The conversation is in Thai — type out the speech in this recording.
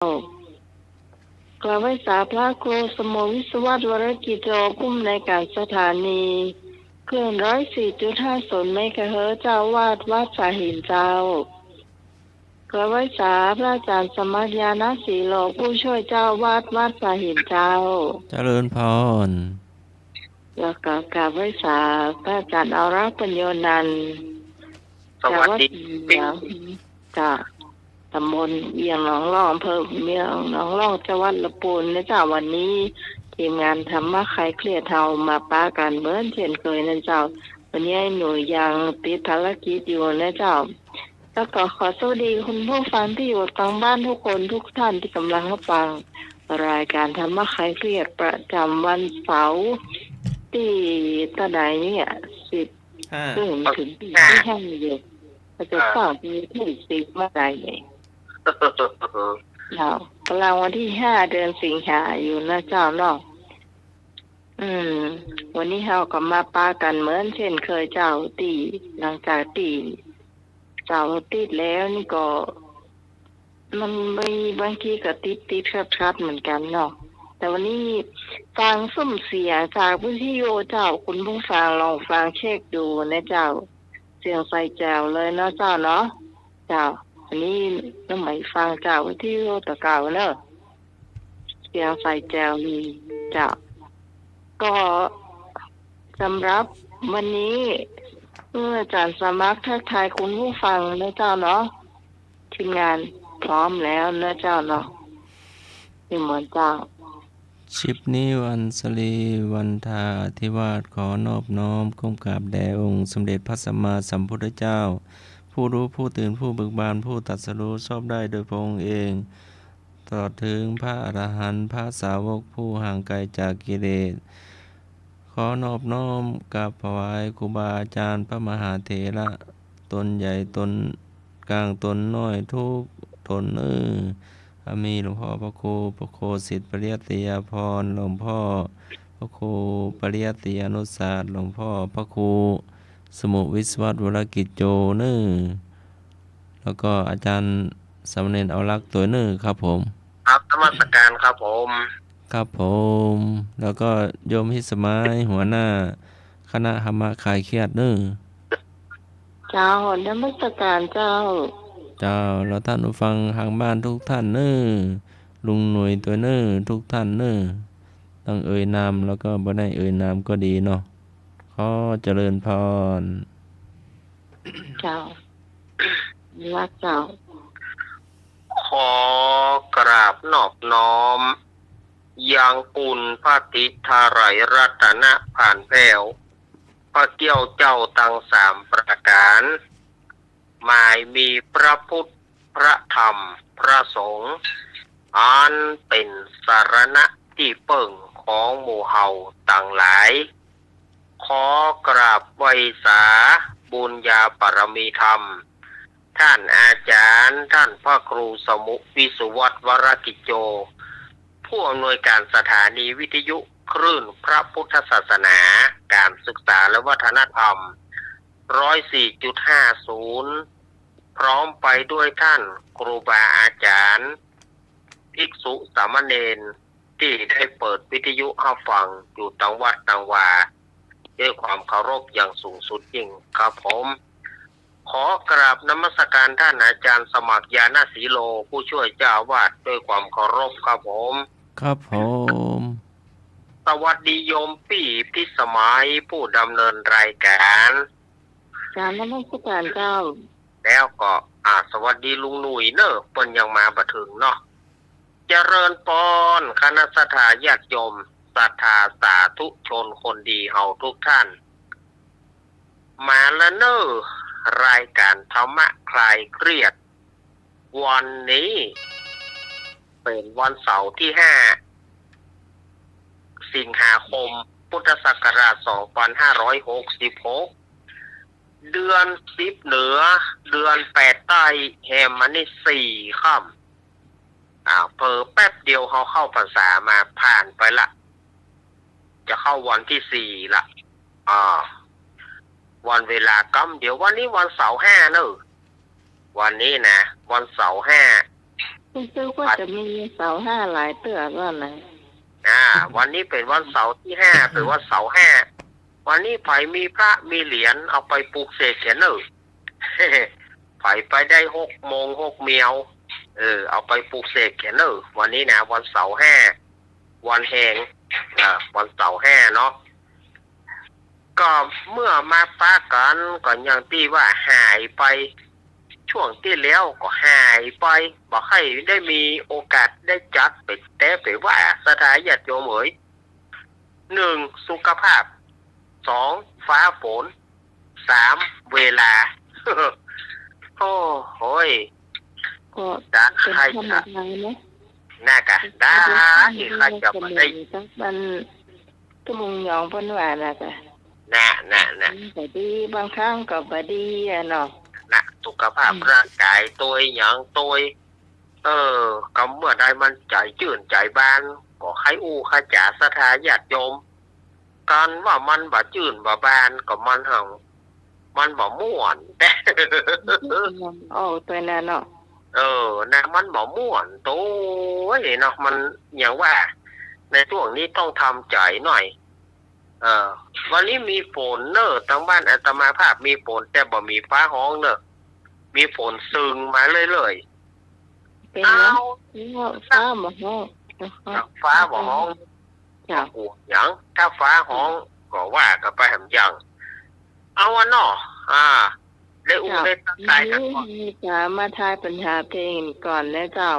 กล่าวไว้สาพระครูสมวิศวัตวรกิจโจผู้อำนวยการสถานีคลื่น104.50 เมกะเฮิรตซ์เจ้าวาดวัดสาหินเจ้ากล่าวไว้สาพระอาจารย์สมัครญาณศรีโลผู้ช่วยเจ้าวาดวัดสาหินเจ้าเจริญพรแล้วก็กล่าวไว้สาพระอาจารย์อารักษ์ปัญโยนันท์สวัสดีจากตำบลเวียงหนองล่องอำเภอเมืองหนองล่องจังหวัดลำพูนนะเจ้าวันนี้ทีมงานธรรมะใครเครียดเฮามาป้ากันเหมือนเช่นเคยนะเจ้าวันนี้หนูยังติดภารกิจอยู่นะเจ้าแล้วก็ขอสวัสดีคุณผู้ฟังที่อยู่ทางบ้านทุกคนทุกท่านที่กำลังรับฟังรายการธรรมะใครเครียดประจำวันเสาร์ที่ตะไดเนี่ย10ถึงที่5อยู่ก็จะสอบมีที่10เมื่อไหร่เนี่ยเรากำลังวันที่5 เดือนสิงหาอยู่นะเจ้าเนาะวันนี้เราก็มาปากันเหมือนเช่นเคยเจ้าตีหลังจากตีเจ้าติดแล้วนี่ก็มันมีบางทีก็ติดชัดเหมือนกันเนาะแต่วันนี้ฟังสุ่มเสียงจากวิทยุเจ้าคุณผู้ฟังลองฟังเช็คดูนะเจ้าเสียงใส่แจวเลยเนาะเจ้าเนาะเจ้าอันนี้น้องใหม่ฟังเจ้าวิทยุตะเก่าเนอะเสียงใส่แจวนี่เจ้าก็สำหรับวันนี้เมื่ออาจารย์สมัครทักทายคุณผู้ฟังนะเจ้าเนาะทีมงานพร้อมแล้วนะเจ้าเนาะนี่เหมือนเจ้าชิปนี้วันสรีวันทาธิวาสขอนอบน้อมก้มกราบแด่องค์สมเด็จพระสัมมาสัมพุทธเจ้าผู้รู้ผู้ตื่นผู้เบิกบานผู้ตรัสรู้ชอบได้โดยพระองค์เองตลอดถึงพระอรหันต์พระสาวกผู้ห่างไกลจากกิเลสขอนอบน้อมกราบถวายครูบาอาจารย์พระมหาเถระตนใหญ่ตนกลางตนน้อยทุกตนมีหลวงพ่อพระครูพระโคสิทธิ์ปริยัติยาภรณ์หลวงพ่อพระครูปริยัติยานุศาสตร์หลวงพ่อพระครูสมุวิศวัตวรกิจโจแล้วก็อาจารย์สามเณรเอารักษ์ตัวครับผมครับนมัสการครับผมครับผมแล้วก็โยมฮิสมัยหัวหน้าคณะธรรมะคลายเครียดเจ้านมัสการเจ้าแล้วท่านผู้ฟังทางบ้านทุกท่านลุงหน่วยตัวทุกท่านต้องเอ่ยนามแล้วก็บ่ได้เอ่ยนามก็ดีเนาะขอเจริญพรเจ้ารักเจ้าขอกราบนอบน้อมยังกุลพระติทาไรรัตนะผ่านแผ้วพระเกี้ยวเจ้าตั้ง3 ประการหมายมีพระพุทธพระธรรมพระสงฆ์อันเป็นสารณะที่เปิ่งของหมู่เฮาต่างหลายขอกราบไหว้สาบุญญาปรมีธรรมท่านอาจารย์ท่านพระครูสมุวิสุวัตวรกิจโจผู้อำนวยการสถานีวิทยุคลื่นพระพุทธศาสนาการศึกษาและวัฒนธรรม104.50พร้อมไปด้วยท่านครูบาอาจารย์ภิกษุสามเณรที่ได้เปิดวิทยุให้ฟังอยู่ต่างวัดต่างวาด้วยความเคารพอย่างสูงสุดยิ่งครับผมขอกราบนมัสการท่านอาจารย์สมัครญาณศรีโลผู้ช่วยเจ้าอาวาสด้วยความเคารพครับผมครับผมสวัสดีโยมพี่พิสมัยผู้ดำเนินรายการนมัสการเจ้าแล้วก็สวัสดีลุงหนุ่ยเปิ้นยังมาบ่ถึงเนาะเจริญพรคณะสัทธาญาติโยมศรัทธาสาธุชนคนดีเฮาทุกท่านมาแล้วรายการธรรมะคลายเครียดวันนี้เป็นวันเสาร์ที่5 สิงหาคมพุทธศักราช2566เดือน10เหนือเดือน8ใต้แฮมมันนี่4ค่ำเผลอแป๊บเดียวเขาเข้าพรรษามาผ่านไปละจะเข้าวันที่4ละวันเวลากำเดี๋ยววันนี้วันเสาร์5วันนี้นะวันเสาร์ รู้สึกว่าจะมีเสาห้าหลายเตือก็ไหน วันนี้เป็นวันเสาร์ที่ห้าเป็นวันเสาร์ห้าวันนี้ไผมีพระมีเหรียญเอาไปปลูกเสกเขียนไผไปได้6 โมง 6 เมียวเอาไปปลูกเสกเขียนวันนี้นะวันเสาร์ห้าวันแห่งวันเสาร์ห้าเนาะก็เมื่อมาป้ากันก็อย่างที่ว่าหายไปช่วงที่แล้วก็หายไปบอกให้ได้มีโอกาสได้จัดไปแต่ไปว่าสถานญาติโยมเอ๋ย1สุขภาพ2ฟ้าฝน3เวลา โอ้โหย ก็ ได้ เป็น ใคร ธรรม จะ ดาเนาะ น่ากะได้ใครจะมาได้ จักมันตุ้มยองเพิ่นว่าน่ะจ้ะ น่ะ ก็ดีบางครั้งก็บ่ดีอะเนาะ สุขภาพร่างกายตัวอย่างตัวก็เมื่อใดมันใจจื่นใจบานก็ใครอู้ใครจ๋าสถานญาติโยมกันว่ามันบ่จื่นบ่บานก็มันหังมันบ่ม่วน โอ้ตัวนั้นเนาะ นะมันบ่ม่วนโต้ยเนาะมันอย่างว่า ในช่วงนี้ต้องทำใจหน่อยวันนี้มีฝนเนอะทางบ้านอาตมาภาพมีฝนแต่บ่มีฟ้าห้องเนอะมีฝนซึงมาเรื่อย เป็น ๆเอา แล้วฟ้าบ่ฮ้อง ฟ้าบ่ห้อง จ้ะ หัวหยังถ้าฟ้าห้องก็ว่ากันไปหำยังเอาวะเนาะได้อุ้มได้ตั้งใจกันก่อน จะมาทายปัญหาเพลงก่อนนะเจ้า